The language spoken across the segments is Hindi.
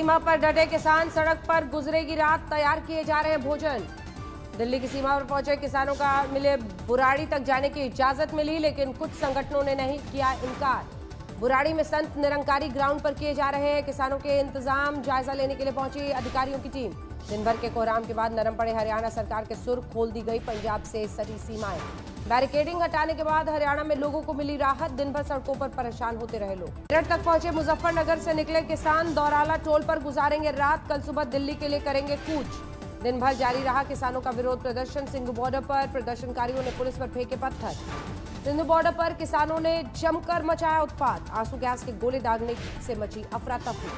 सीमा पर डटे किसान, सड़क पर गुजरेगी रात, तैयार किए जा रहे हैं भोजन। दिल्ली की सीमा पर पहुंचे किसानों का मिले बुराड़ी तक जाने की इजाजत मिली, लेकिन कुछ संगठनों ने नहीं किया इनकार। बुराड़ी में संत निरंकारी ग्राउंड पर किए जा रहे हैं किसानों के इंतजाम, जायजा लेने के लिए पहुंची अधिकारियों की टीम। दिन भर के कोहराम के बाद नरम पड़े हरियाणा सरकार के सुर, खोल दी गई पंजाब से सटी सीमाएं। बैरिकेडिंग हटाने के बाद हरियाणा में लोगों को मिली राहत, दिन भर सड़कों पर परेशान होते रहे लोग। मेरठ तक पहुंचे मुजफ्फरनगर से निकले किसान, दौराला टोल पर गुजारेंगे रात, कल सुबह दिल्ली के लिए करेंगे कूच। दिन भर जारी रहा किसानों का विरोध प्रदर्शन। सिंघू बॉर्डर पर प्रदर्शनकारियों ने पुलिस पर फेंके पत्थर। सिंधु बॉर्डर पर किसानों ने जमकर मचाया उत्पात, आंसू गैस के गोले दागने से मची अफरा तफरी।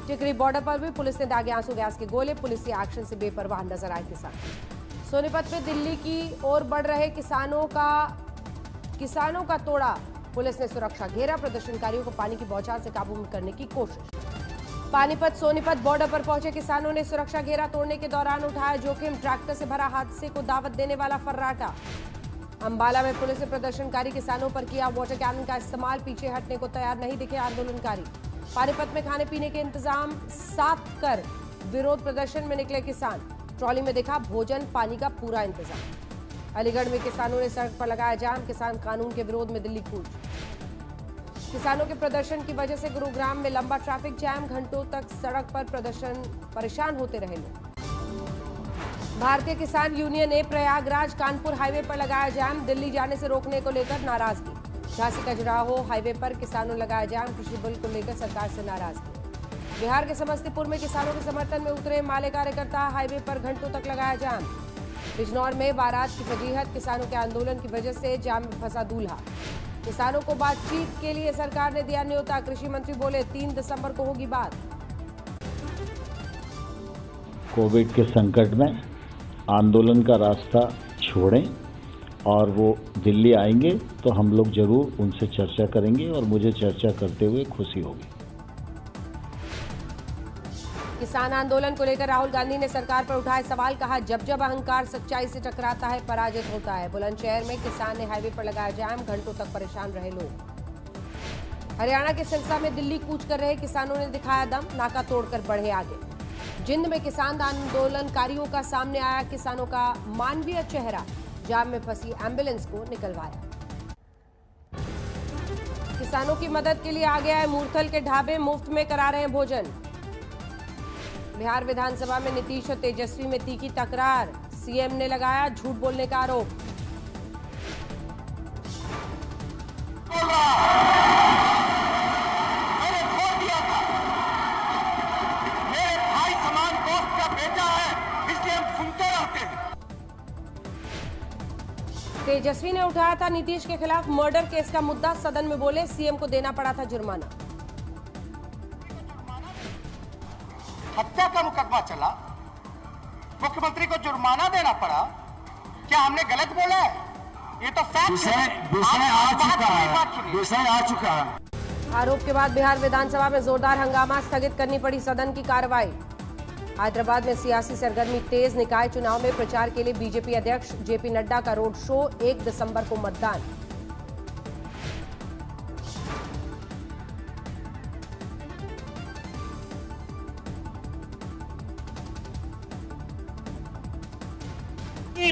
टिकरी बॉर्डर पर भी पुलिस ने दागे आंसू गैस के गोले, पुलिस के एक्शन से बेपरवाह नजर आए किसान। सोनीपत में दिल्ली की ओर बढ़ रहे किसानों का तोड़ा, पुलिस ने सुरक्षा घेरा, प्रदर्शनकारियों को पानी की बौछार से काबू में करने की कोशिश। पानीपत सोनीपत बॉर्डर पर पहुंचे किसानों ने सुरक्षा घेरा तोड़ने के दौरान उठाया जोखिम, ट्रैक्टर से भरा हादसे को दावत देने वाला फर्राटा। अंबाला में पुलिस ने प्रदर्शनकारी किसानों पर किया वाटर कैनन का इस्तेमाल, पीछे हटने को तैयार नहीं दिखे आंदोलनकारी। पानीपत में खाने पीने के इंतजाम साथ कर विरोध प्रदर्शन में निकले किसान, ट्रॉली में दिखा भोजन पानी का पूरा इंतजाम। अलीगढ़ में किसानों ने सड़क पर लगाया जाम, किसान कानून के विरोध में दिल्ली कूच। किसानों के प्रदर्शन की वजह से गुरुग्राम में लंबा ट्रैफिक जैम, घंटों तक सड़क पर परेशान होते रहे लोग। भारतीय किसान यूनियन ने प्रयागराज कानपुर हाईवे पर लगाया जाम, दिल्ली जाने से रोकने को लेकर नाराजगी। झांसी खजुराहो हाईवे पर किसानों लगाया जाम, कृषि बिल को लेकर सरकार से नाराजगी। बिहार के समस्तीपुर में किसानों के समर्थन में उतरे माले कार्यकर्ता, हाईवे पर घंटों तक लगाया जाम। बिजनौर में बारात की वजीहत, किसानों के आंदोलन की वजह से जाम में फंसा दूल्हा। किसानों को बातचीत के लिए सरकार ने दिया न्योता, कृषि मंत्री बोले 3 दिसंबर को होगी बात। कोविड के संकट में आंदोलन का रास्ता छोड़ें और वो दिल्ली आएंगे तो हम लोग जरूर उनसे चर्चा करेंगे और मुझे चर्चा करते हुए खुशी होगी। किसान आंदोलन को लेकर राहुल गांधी ने सरकार पर उठाए सवाल, कहा जब जब अहंकार सच्चाई से टकराता है पराजित होता है। बुलंदशहर में किसान ने हाईवे पर लगाया जाम, घंटों तक परेशान रहे लोग। हरियाणा के सिरसा में दिल्ली कूच कर रहे किसानों ने दिखाया दम, नाका तोड़कर बढ़े आगे। जिंद में किसान आंदोलनकारियों का सामने आया किसानों का मानवीय चेहरा, जाम में फंसी एम्बुलेंस को निकलवाया। किसानों की मदद के लिए आगे आए मूर्थल के ढाबे, मुफ्त में करा रहे हैं भोजन। बिहार विधानसभा में नीतीश और तेजस्वी में तीखी तकरार, सीएम ने लगाया झूठ बोलने का आरोप। मैंने वोट दिया था, मेरे भाई समान दोस्त का बेटा है, इसलिए हम सुनते रहते हैं। तेजस्वी ने उठाया था नीतीश के खिलाफ मर्डर केस का मुद्दा, सदन में बोले सीएम को देना पड़ा था जुर्माना। हत्या का मुकदमा चला, मुख्यमंत्री को जुर्माना देना पड़ा, क्या हमने गलत बोला है? ये तो फैक्ट आ चुका है। आरोप के बाद बिहार विधानसभा में जोरदार हंगामा, स्थगित करनी पड़ी सदन की कार्रवाई। हैदराबाद में सियासी सरगर्मी तेज, निकाय चुनाव में प्रचार के लिए बीजेपी अध्यक्ष जेपी नड्डा का रोड शो, 1 दिसंबर को मतदान।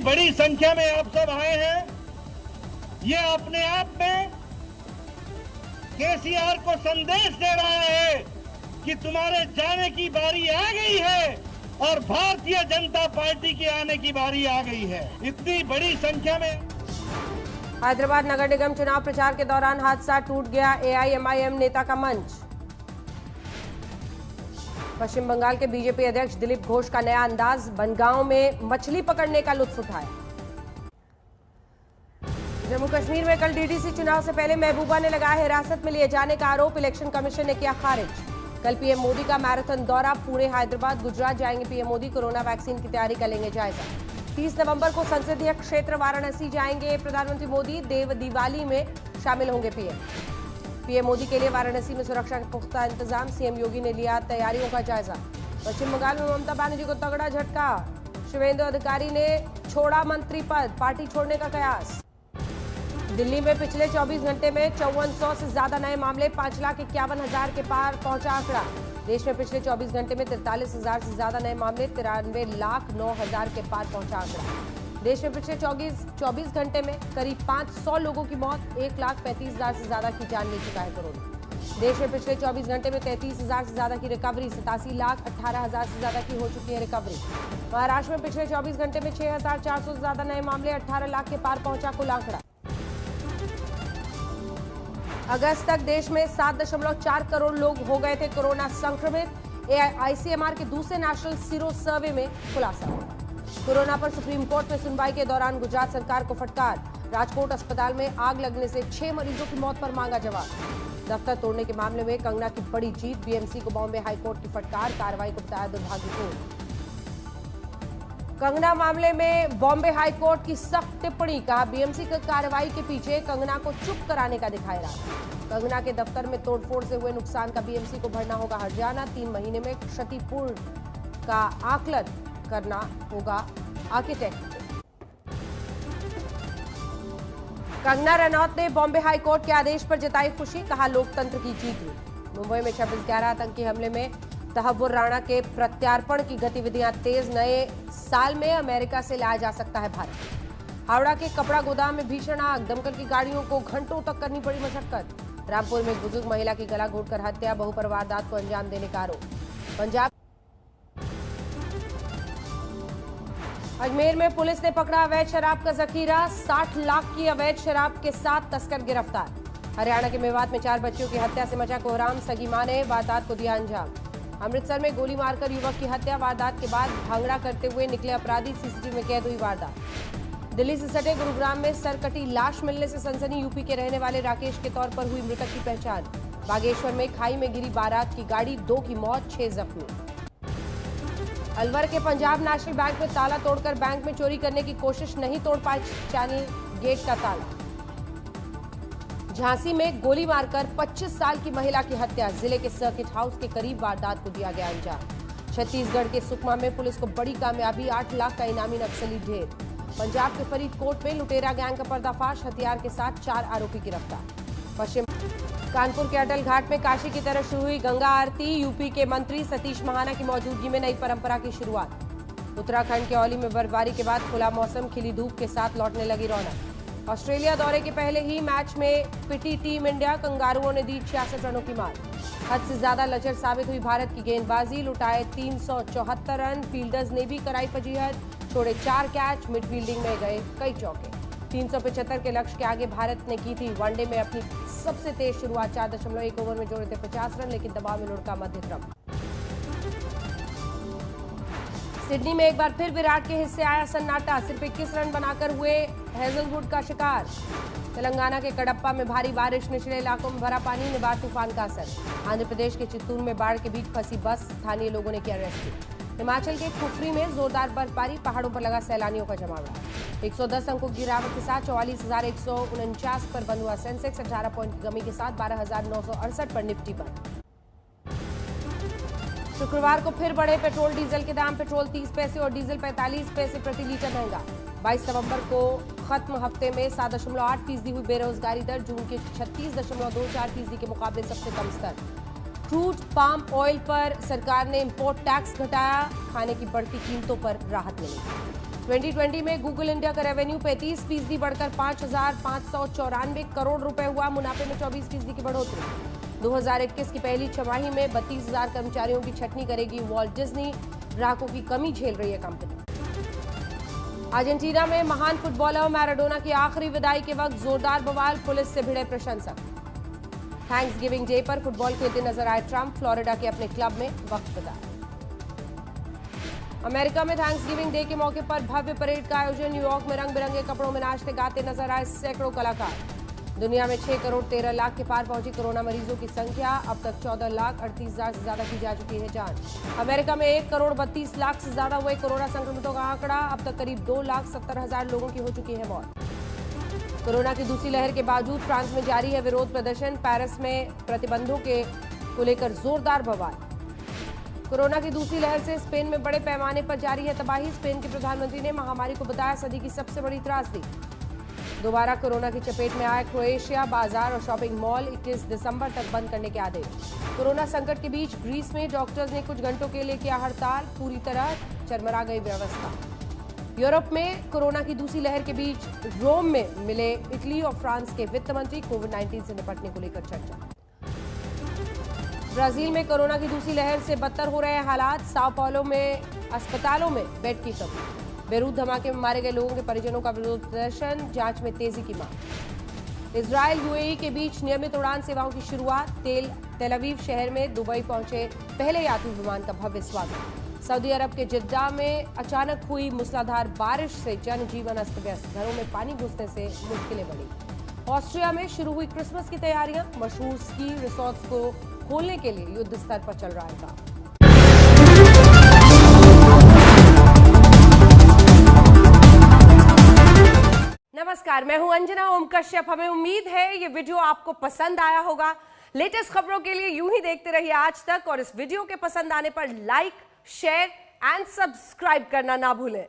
बड़ी संख्या में आप सब आए हैं, ये अपने आप में केसीआर को संदेश दे रहा है कि तुम्हारे जाने की बारी आ गई है और भारतीय जनता पार्टी के आने की बारी आ गई है। इतनी बड़ी संख्या में। हैदराबाद नगर निगम चुनाव प्रचार के दौरान हादसा, टूट गया एआईएमआईएम नेता का मंच। पश्चिम बंगाल के बीजेपी अध्यक्ष दिलीप घोष का नया अंदाज, बनगांव में मछली पकड़ने का लुत्फ उठाया। जम्मू कश्मीर में कल डीडीसी चुनाव से पहले महबूबा ने लगाया हिरासत में लिए जाने का आरोप, इलेक्शन कमीशन ने किया खारिज। कल पीएम मोदी का मैराथन दौरा, पुणे, हैदराबाद, गुजरात जाएंगे पीएम मोदी, कोरोना वैक्सीन की तैयारी का लेंगे जायजा। 30 नवंबर को संसदीय क्षेत्र वाराणसी जाएंगे प्रधानमंत्री मोदी, देव दिवाली में शामिल होंगे पीएम मोदी के लिए वाराणसी में सुरक्षा के पुख्ता इंतजाम, सीएम योगी ने लिया तैयारियों का जायजा। पश्चिम बंगाल में ममता बनर्जी को तगड़ा झटका, शिवेंदु अधिकारी ने छोड़ा मंत्री पद, पार्टी छोड़ने का कयास। दिल्ली में पिछले 24 घंटे में 5400 से ज्यादा नए मामले, 5,51,000 के पार पहुंचा आंकड़ा। देश में पिछले 24 घंटे में 43,000 से ज्यादा नए मामले, 93,09,000 के पार पहुंचा आंकड़ा। देश में पिछले 24 घंटे में करीब 500 लोगों की मौत, 1,35,000 से ज्यादा की जान ले चुका है कोरोना। देश में पिछले 24 घंटे में 33,000 से ज्यादा की रिकवरी, 87,18,000 से ज्यादा की हो चुकी है रिकवरी। महाराष्ट्र में पिछले 24 घंटे में 6,400 से ज्यादा नए मामले, 18 लाख के पार पहुंचा कुल आंकड़ा। अगस्त तक देश में 7.4 करोड़ लोग हो गए थे कोरोना संक्रमित। आईसीएमआर के दूसरे नेशनल सीरो सर्वे में खुलासा। कोरोना पर सुप्रीम कोर्ट में सुनवाई के दौरान गुजरात सरकार को फटकार। राजकोट अस्पताल में आग लगने से 6 मरीजों की मौत पर मांगा जवाब। दफ्तर तोड़ने के मामले में कंगना की बड़ी जीत, बीएमसी को बॉम्बे हाईकोर्ट की फटकार, कार्रवाई को बताया दुर्भाग्यपूर्ण। कंगना मामले में बॉम्बे हाईकोर्ट की सख्त टिप्पणी, कहा बीएमसी की कार्रवाई के पीछे कंगना को चुप कराने का दिखाया इरादा। कंगना के दफ्तर में तोड़फोड़ से हुए नुकसान का बीएमसी को भरना होगा हर्जाना, 3 महीने में क्षतिपूर्ण का आकलन करना होगा आर्किटेक्ट को। कंगना रनौत ने बॉम्बे हाईकोर्ट के आदेश पर जताई खुशी, कहा लोकतंत्र की जीत हुई। मुंबई में 26/11 आतंकी हमले में तहव्वुर राणा के प्रत्यार्पण की गतिविधियां तेज, नए साल में अमेरिका से लाया जा सकता है भारत। हावड़ा के कपड़ा गोदाम में भीषण आग, दमकल की गाड़ियों को घंटों तक करनी पड़ी मशक्कत। रामपुर में बुजुर्ग महिला की गला घोटकर हत्या, बहू पर वारदात को अंजाम देने का आरोप। पंजाब अजमेर में पुलिस ने पकड़ा अवैध शराब का जखीरा, 60 लाख की अवैध शराब के साथ तस्कर गिरफ्तार। हरियाणा के मेवात में 4 बच्चियों की हत्या से मचा कोहराम, सगी मां ने वारदात को दिया अंजाम। अमृतसर में गोली मारकर युवक की हत्या, वारदात के बाद भांगड़ा करते हुए निकले अपराधी, सीसीटीवी में कैद हुई वारदात। दिल्ली से सटे गुरुग्राम में सरकटी लाश मिलने से सनसनी, यूपी के रहने वाले राकेश के तौर पर हुई मृतक की पहचान। बागेश्वर में खाई में गिरी बारात की गाड़ी, 2 की मौत, 6 जख्मी। अलवर के पंजाब नेशनल बैंक में ताला तोड़कर बैंक में चोरी करने की कोशिश, नहीं तोड़ पाए चैनल गेट का ताला। झांसी में गोली मारकर 25 साल की महिला की हत्या, जिले के सर्किट हाउस के करीब वारदात को दिया गया अंजाम। छत्तीसगढ़ के सुकमा में पुलिस को बड़ी कामयाबी, 8 लाख का इनामी नक्सली ढेर। पंजाब के फरीदकोट में लुटेरा गैंग का पर्दाफाश, हथियार के साथ 4 आरोपी गिरफ्तार। पश्चिम कानपुर के अटल घाट में काशी की तरह शुरू हुई गंगा आरती, यूपी के मंत्री सतीश महाना की मौजूदगी में नई परंपरा की शुरुआत। उत्तराखंड के औली में बर्फबारी के बाद खुला मौसम, खिली धूप के साथ लौटने लगी रौनक। ऑस्ट्रेलिया दौरे के पहले ही मैच में पिटी टीम इंडिया, कंगारुओं ने दी 66 रनों की मार। हद से ज्यादा लचर साबित हुई भारत की गेंदबाजी, लुटाए 374 रन, फील्डर्स ने भी कराई फजीहत, छोड़े 4 कैच, मिडफील्डिंग में गए कई चौके। 375 के लक्ष्य के आगे भारत ने की थी वनडे में अपनी सबसे तेज शुरुआत, 4.1 ओवर में जोड़े थे 50 रन, लेकिन दबाव में लुढ़का मध्य क्रम। सिडनी में एक बार फिर विराट के हिस्से आया सन्नाटा, सिर्फ 21 रन बनाकर हुए हेजलवुड का शिकार। तेलंगाना के कडप्पा में भारी बारिश, निचले इलाकों में भरा पानी, निबार तूफान का असर। आंध्र प्रदेश के चित्तूर में बाढ़ के बीच फंसी बस, स्थानीय लोगों ने किया रेस्क्यू। हिमाचल के कुफरी में जोरदार बर्फबारी, पहाड़ों पर लगा सैलानियों का जमावड़ा। 110 अंकों की गिरावट के साथ 44,149 पर बंद हुआ सेंसेक्स, 18 पॉइंट की कमी के साथ 12,968 पर निफ्टी बंद। शुक्रवार को फिर बढ़े पेट्रोल डीजल के दाम, पेट्रोल 30 पैसे और डीजल 45 पैसे प्रति लीटर महंगा। 22 नवंबर को खत्म हफ्ते में 7.8% हुई बेरोजगारी दर, जून के 36.24% के मुकाबले सबसे कम स्तर। क्रूड पाम ऑयल पर सरकार ने इंपोर्ट टैक्स घटाया, खाने की बढ़ती कीमतों पर राहत मिली। 2020 में गूगल इंडिया का रेवेन्यू 35% बढ़कर 5,594 करोड़ रुपए हुआ, मुनाफे में 24% की बढ़ोतरी। 2021 की पहली छमाही में 32,000 कर्मचारियों की छटनी करेगी वॉल्ट डिज्नी, ग्राहकों की कमी झेल रही है कंपनी। अर्जेंटीना में महान फुटबॉलर मैराडोना की आखिरी विदाई के वक्त जोरदार बवाल, पुलिस से भिड़े प्रशंसक। थैंक्स गिविंग डे पर फुटबॉल खेलते नजर आए ट्रंप, फ्लोरिडा के अपने क्लब में वक्त बिताया। अमेरिका में थैंक्स गिविंग डे के मौके पर भव्य परेड का आयोजन, न्यूयॉर्क में रंग बिरंगे कपड़ों में नाचते गाते नजर आए सैकड़ों कलाकार। दुनिया में 6 करोड़ 13 लाख के पार पहुंची कोरोना मरीजों की संख्या, अब तक 14,38,000 से ज्यादा की जा चुकी है जान। अमेरिका में 1 करोड़ 32 लाख से ज्यादा हुए कोरोना संक्रमितों का आंकड़ा, अब तक करीब 2,70,000 लोगों की हो चुकी है मौत। कोरोना की दूसरी लहर के बावजूद फ्रांस में जारी है विरोध प्रदर्शन, पेरिस में प्रतिबंधों को लेकर जोरदार बवाल। कोरोना की दूसरी लहर से स्पेन में बड़े पैमाने पर जारी है तबाही, स्पेन के प्रधानमंत्री ने महामारी को बताया सदी की सबसे बड़ी त्रासदी। दोबारा कोरोना की चपेट में आया क्रोएशिया। बाजार और शॉपिंग मॉल 21 दिसंबर तक बंद करने के आदेश। कोरोना संकट के बीच ग्रीस में डॉक्टर्स ने कुछ घंटों के लिए किया हड़ताल। पूरी तरह चरमरा गई व्यवस्था। यूरोप में कोरोना की दूसरी लहर के बीच रोम में मिले इटली और फ्रांस के वित्त मंत्री। कोविड-19 से निपटने को लेकर चर्चा। ब्राजील में कोरोना की दूसरी लहर से बदतर हो रहे हैं हालात। साओ पाउलो में अस्पतालों में बेड की कमी। बेरूत धमाके में मारे गए लोगों के परिजनों का विरोध प्रदर्शन। जांच में तेजी की मांग। इजरायल यूएई के बीच नियमित उड़ान सेवाओं की शुरुआत। तेल अवीव शहर में दुबई पहुंचे पहले यात्री विमान का भव्य स्वागत। सऊदी अरब के जिद्दा में अचानक हुई मूसलाधार बारिश से जनजीवन अस्त व्यस्त। घरों में पानी घुसने से मुश्किलें बढ़ी। ऑस्ट्रिया में शुरू हुई क्रिसमस की तैयारियां। मशहूर स्की रिसोर्ट्स को खोलने के लिए युद्ध स्तर पर चल रहा है काम। नमस्कार, मैं हूं अंजना ओम कश्यप। हमें उम्मीद है ये वीडियो आपको पसंद आया होगा। लेटेस्ट खबरों के लिए यूं ही देखते रहिए आज तक और इस वीडियो के पसंद आने पर लाइक, शेयर एंड सब्सक्राइब करना ना भूलें।